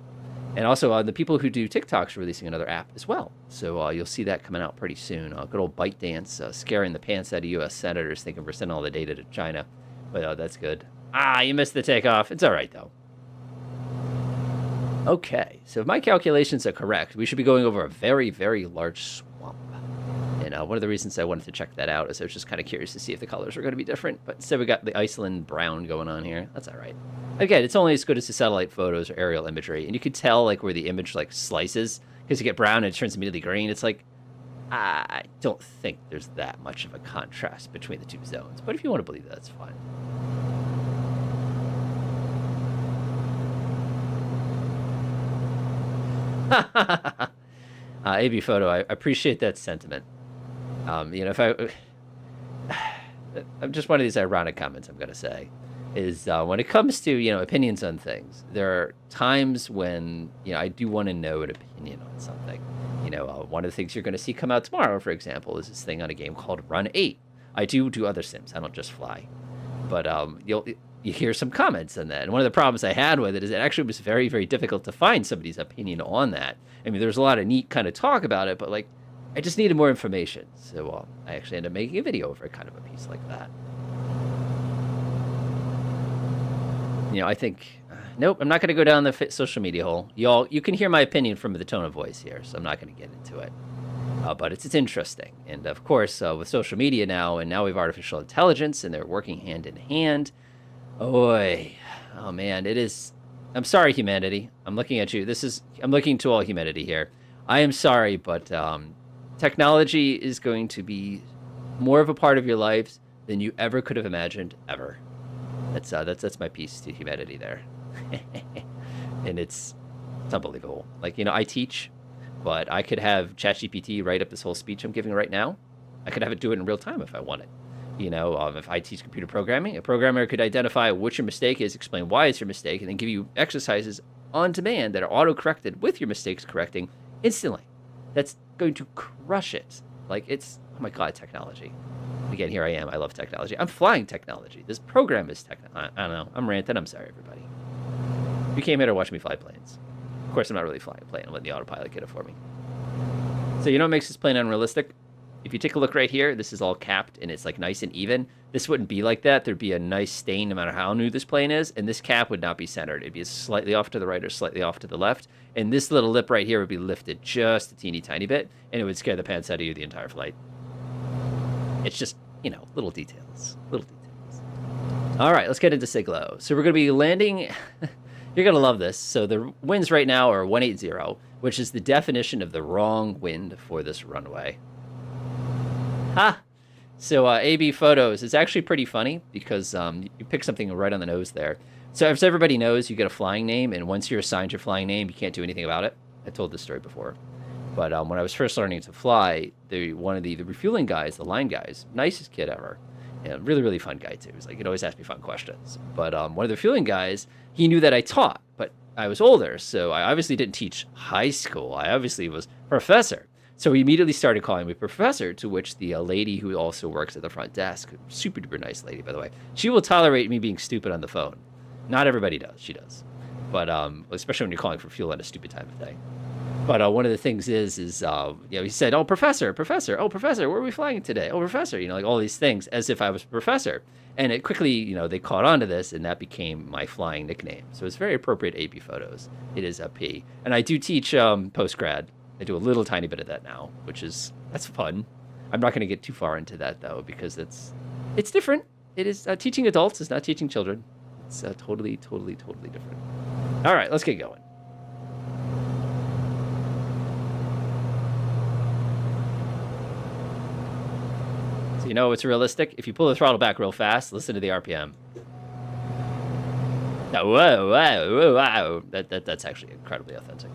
And also, the people who do TikTok's releasing another app as well. So you'll see that coming out pretty soon. Good old ByteDance, scaring the pants out of U.S. senators thinking we're sending all the data to China. But that's good. You missed the takeoff. It's all right, though. Okay, so if my calculations are correct, we should be going over a very, very large swamp. And one of the reasons I wanted to check that out is I was just kind of curious to see if the colors were going to be different. But instead we got the Iceland brown going on here. That's all right. Again, it's only as good as the satellite photos or aerial imagery. And you could tell where the image slices, because you get brown and it turns immediately green. It's I don't think there's that much of a contrast between the two zones. But if you want to believe that, that's fine. AB Photo, I appreciate that sentiment. If I'm just one of these ironic comments I'm going to say is when it comes to, opinions on things, there are times when, I do want to know an opinion on something. One of the things you're going to see come out tomorrow, for example, is this thing on a game called Run 8. I do other sims. I don't just fly. But you hear some comments on that. And one of the problems I had with it is it actually was very, very difficult to find somebody's opinion on that. I mean, there's a lot of neat kind of talk about it, but I just needed more information. So I actually ended up making a video over kind of a piece like that. I think, nope, I'm not going to go down the social media hole. You can hear my opinion from the tone of voice here, so I'm not going to get into it. But it's interesting. And of course, with social media now, and now we have artificial intelligence, and they're working hand in hand. Oh man, it is. I'm sorry, humanity. I'm looking at you. I'm looking to all humanity here. I am sorry, but technology is going to be more of a part of your lives than you ever could have imagined, ever. That's my piece to humanity there. And it's unbelievable. I teach, but I could have ChatGPT write up this whole speech I'm giving right now. I could have it do it in real time if I wanted. If I teach computer programming, a programmer could identify what your mistake is, explain why it's your mistake, and then give you exercises on demand that are auto-corrected with your mistakes correcting instantly. That's going to crush it. It's, oh my God, technology. Again, here I am. I love technology. I'm flying technology. This program is I don't know. I'm ranting. I'm sorry, everybody. You came here to watch me fly planes. Of course, I'm not really flying a plane. I'm letting the autopilot get it for me. So what makes this plane unrealistic? If you take a look right here, this is all capped and it's like nice and even. This wouldn't be like that. There'd be a nice stain no matter how new this plane is, and this cap would not be centered. It'd be slightly off to the right or slightly off to the left, and this little lip right here would be lifted just a teeny tiny bit, and it would scare the pants out of you the entire flight. It's just, you know, little details. Little details. All right, let's get into Siglo. So we're going to be landing... You're going to love this. So the winds right now are 180, which is the definition of the wrong wind for this runway. Ha! So AB photos is actually pretty funny because you pick something right on the nose there. So as everybody knows, you get a flying name, and once you're assigned your flying name, you can't do anything about it. I told this story before. But when I was first learning to fly, one of the refueling guys, the line guys, nicest kid ever, and really, really fun guy too. He was like, he'd always ask me fun questions. But one of the refueling guys, he knew that I taught, but I was older, so I obviously didn't teach high school. I obviously was professor. So he immediately started calling me professor, to which the lady who also works at the front desk, super duper nice lady, by the way, she will tolerate me being stupid on the phone. Not everybody does. She does. But especially when you're calling for fuel at a stupid time of day. But one of the things is you know, he said, oh, professor, oh, professor, where are we flying today? Oh, professor, you know, like all these things as if I was a professor. And it quickly, you know, they caught on to this, and that became my flying nickname. So it's very appropriate AP photos. It is a P. And I do teach post-grad. I do a little tiny bit of that now, that's fun. I'm not going to get too far into that, though, because it's different. It is teaching adults is not teaching children. It's totally, totally, totally different. All right, let's get going. So you know it's realistic? If you pull the throttle back real fast, listen to the RPM. Now, whoa, whoa, whoa, wow. That's actually incredibly authentic.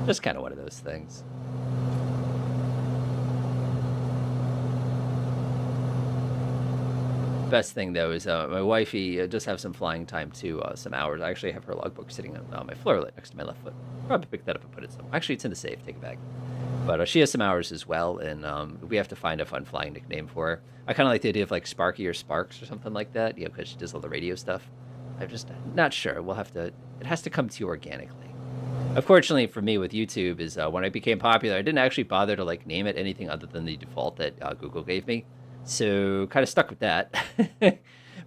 Just kind of one of those things. Best thing, though, is my wifey does have some flying time, too, some hours. I actually have her logbook sitting on my floor next to my left foot. Probably pick that up and put it somewhere. Actually, it's in the safe. Take it back. But she has some hours as well, and we have to find a fun flying nickname for her. I kind of like the idea of, like, Sparky or Sparks or something like that, you know, because she does all the radio stuff. I'm just not sure. We'll have to... It has to come to you organically. Unfortunately for me with YouTube is when I became popular, I didn't actually bother to like name it anything other than the default that Google gave me. So kind of stuck with that.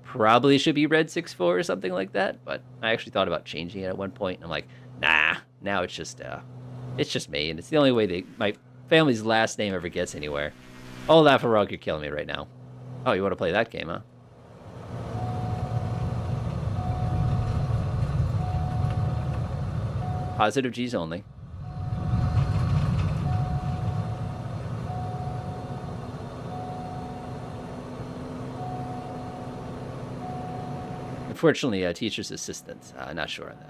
Probably should be Red64 or something like that. But I actually thought about changing it at one point, and I'm like, nah. Now it's just me, and it's the only way my family's last name ever gets anywhere. Oh, Lafarog, you're killing me right now. Oh, you want to play that game, huh? Positive G's only. Unfortunately, a teacher's assistant. Not sure on that.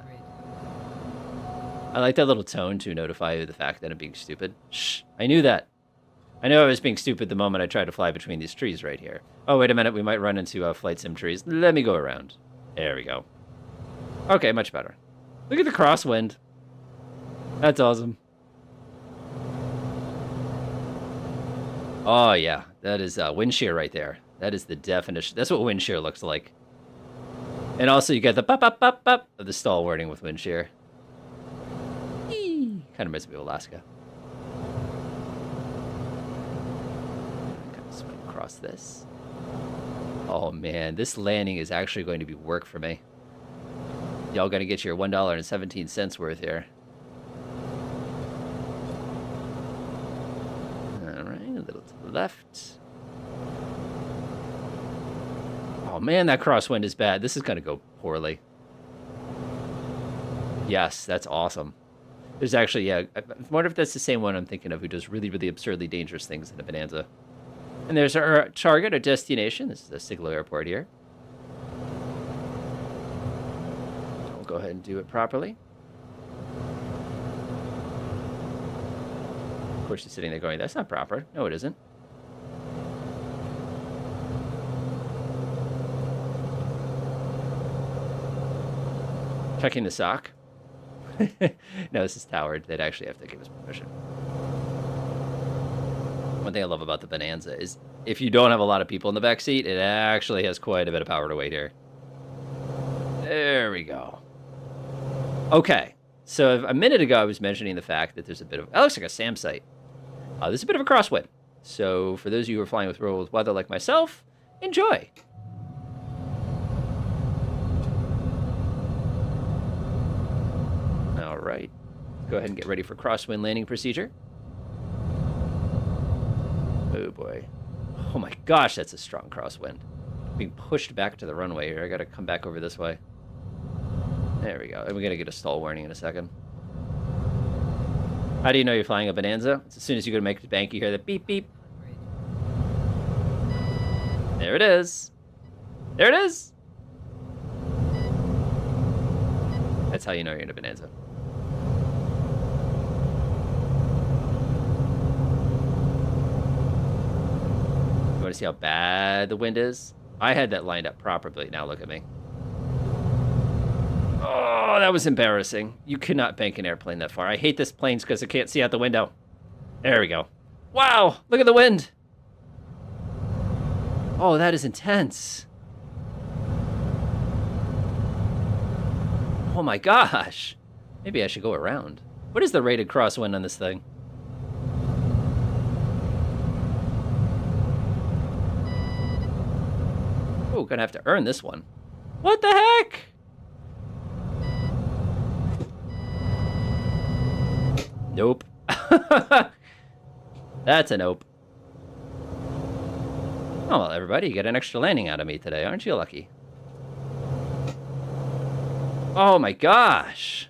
I like that little tone to notify you of the fact that I'm being stupid. Shh, I knew that. I knew I was being stupid the moment I tried to fly between these trees right here. Oh, wait a minute. We might run into flight sim trees. Let me go around. There we go. Okay, much better. Look at the crosswind. That's awesome. Oh, yeah. That is wind shear right there. That is the definition. That's what wind shear looks like. And also, you get the pop of the stall warning with wind shear. Kind of reminds me of Alaska. Kind of swing across this. Oh, man. This landing is actually going to be work for me. Y'all got to get your $1.17 worth here. Left. Oh man, that crosswind is bad. This is gonna go poorly. Yes, that's awesome. There's actually, yeah, I wonder if that's the same one I'm thinking of who does really, really absurdly dangerous things in a Bonanza. And there's our target, our destination. This is the Siglo airport here. We'll go ahead and do it properly. Of course, she's sitting there going, that's not proper. No, it isn't. Checking the sock. No, this is towered. They'd actually have to give us permission. One thing I love about the Bonanza is if you don't have a lot of people in the back seat, it actually has quite a bit of power to weight here. There we go. Okay, so a minute ago I was mentioning the fact that there's a bit of... That looks like a SAM site. There's a bit of a crosswind. So for those of you who are flying with real weather like myself, enjoy. All right. Go ahead and get ready for crosswind landing procedure. Oh, boy. Oh, my gosh, that's a strong crosswind. Being pushed back to the runway here. I got to come back over this way. There we go. And we're going to get a stall warning in a second. How do you know you're flying a Bonanza? It's as soon as you go to make the bank, you hear the beep, beep. There it is. There it is. That's how you know you're in a Bonanza. You want to see how bad the wind is? I had that lined up properly. Now look at me. Oh, that was embarrassing. You could not bank an airplane that far. I hate this plane because I can't see out the window. There we go. Wow, look at the wind. Oh, that is intense. Oh my gosh. Maybe I should go around. What is the rated crosswind on this thing? Oh, gonna have to earn this one. What the heck? Nope. That's a nope. Oh, well, everybody, you get an extra landing out of me today. Aren't you lucky? Oh, my gosh.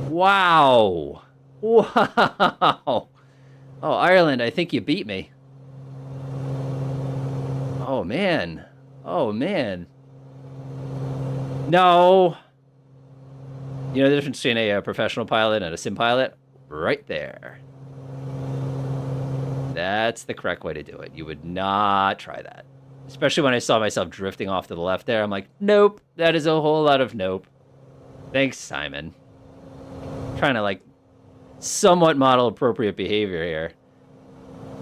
Wow. Wow. Oh, Ireland, I think you beat me. Oh, man. Oh, man. No. You know the difference between a professional pilot and a sim pilot? Right there. That's the correct way to do it. You would not try that. Especially when I saw myself drifting off to the left there. I'm like, nope. That is a whole lot of nope. Thanks, Simon. Trying to, like, somewhat model appropriate behavior here.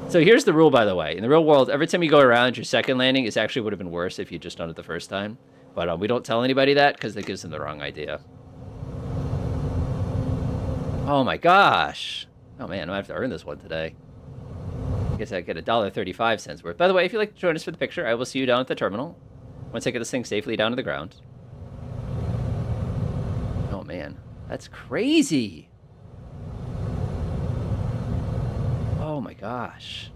So here's the rule, by the way. In the real world, every time you go around, your second landing is actually would have been worse if you'd just done it the first time. But we don't tell anybody that because that gives them the wrong idea. Oh my gosh. Oh man, I have to earn this one today. I guess I get $1.35 worth. By the way, if you'd like to join us for the picture, I will see you down at the terminal once I get this thing safely down to the ground. Oh man, that's crazy. Oh my gosh.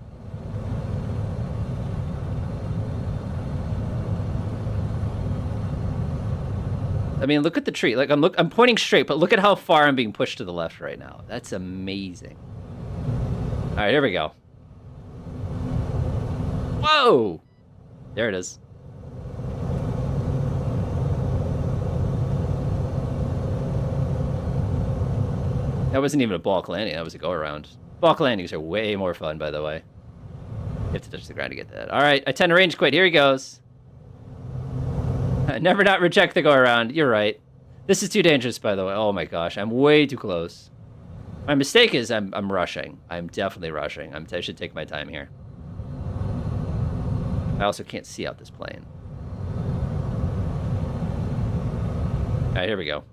I mean, look at the tree. Like I'm pointing straight, but look at how far I'm being pushed to the left right now. That's amazing. All right, here we go. Whoa! There it is. That wasn't even a balk landing. That was a go-around. Balk landings are way more fun, by the way. You have to touch the ground to get that. All right, I tend to range quit. Here he goes. Never not reject the go-around. You're right. This is too dangerous, by the way. Oh my gosh, I'm way too close. My mistake is I'm rushing. I'm definitely rushing. I should take my time here. I also can't see out this plane. All right, here we go.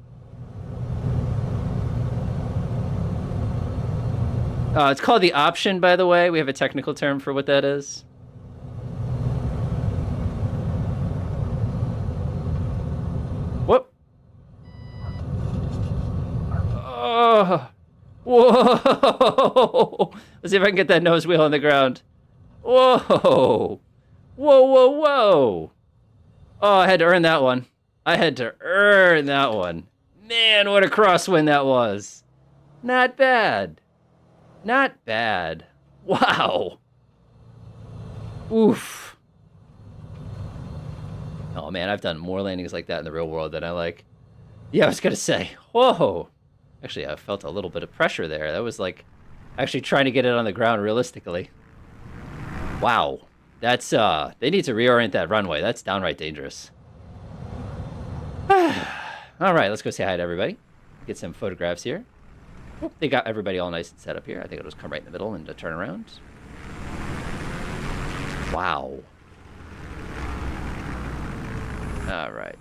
It's called the option, by the way. We have a technical term for what that is. Whoop. Oh. Whoa. Let's see if I can get that nose wheel on the ground. Whoa. Whoa, whoa, whoa. Oh, I had to earn that one. I had to earn that one. Man, what a crosswind that was. Not bad. Not bad. Wow. Oof. Oh, man, I've done more landings like that in the real world than I like. Yeah, I was going to say, whoa. Actually, I felt a little bit of pressure there. That was like actually trying to get it on the ground realistically. Wow. That's, they need to reorient that runway. That's downright dangerous. All right, let's go say hi to everybody. Get some photographs here. Oop, they got everybody all nice and set up here. I think I'll just come right in the middle and turn around. Wow. All right.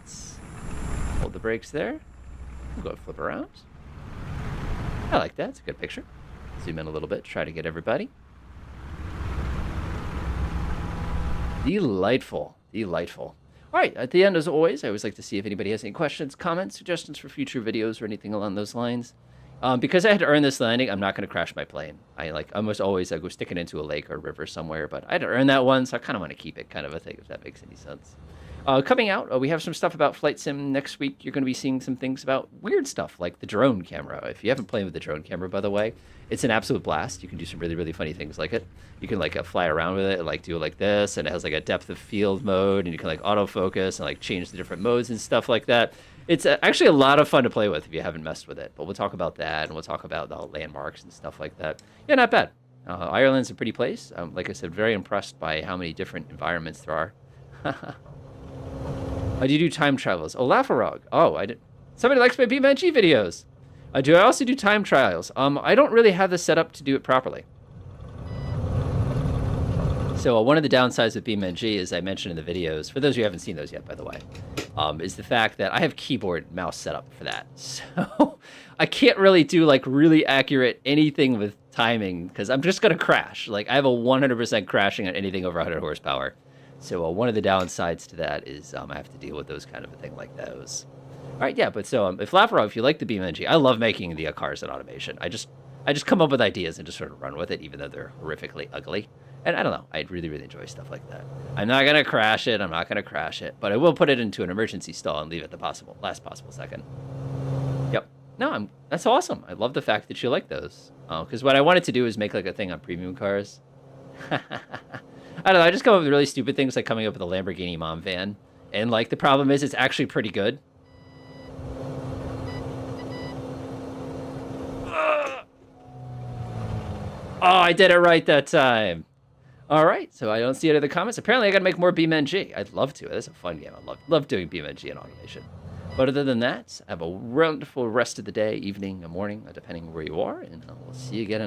Hold the brakes there. We'll go flip around. I like that. It's a good picture. Zoom in a little bit. Try to get everybody. Delightful. Delightful. All right, at the end, as always, I always like to see if anybody has any questions, comments, suggestions for future videos or anything along those lines. Because I had to earn this landing, I'm not going to crash my plane. I almost always go stick it into a lake or a river somewhere, but I had to earn that one, so I kind of want to keep it, kind of a thing, if that makes any sense. Coming out, we have some stuff about Flight Sim next week. You're going to be seeing some things about weird stuff, like the drone camera. If you haven't played with the drone camera, by the way, it's an absolute blast. You can do some really, really funny things like it. You can fly around with it, and do it like this, and it has a depth of field mode, and you can autofocus and change the different modes and stuff like that. It's actually a lot of fun to play with if you haven't messed with it. But we'll talk about that, and we'll talk about the landmarks and stuff like that. Yeah, not bad. Ireland's a pretty place. Like I said, very impressed by how many different environments there are. Do you do time travels? Oh, Lafarog. Oh, I did. Somebody likes my BeamNG videos. Do I also do time trials? I don't really have the setup to do it properly. So one of the downsides of BeamNG, as I mentioned in the videos, for those of you who haven't seen those yet, by the way, is the fact that I have keyboard mouse set up for that. So I can't really do really accurate anything with timing because I'm just going to crash. I have a 100% crashing on anything over 100 horsepower. So one of the downsides to that is I have to deal with those kind of a thing like those. All right, yeah, but so if Lavrov, if you like the BeamNG, I love making the cars in automation. I just come up with ideas and just sort of run with it, even though they're horrifically ugly. And I don't know, I really, really enjoy stuff like that. I'm not going to crash it, but I will put it into an emergency stall and leave it the last possible second. Yep. No, that's awesome. I love the fact that you like those. Because what I wanted to do is make a thing on premium cars. I don't know, I just come up with really stupid things like coming up with a Lamborghini mom van. And the problem is it's actually pretty good. Oh, I did it right that time. All right, so I don't see any other comments. Apparently, I got to make more BeamNG. I'd love to. That's a fun game. I love doing BeamNG and automation. But other than that, have a wonderful rest of the day, evening, or morning, depending on where you are. And we'll see you again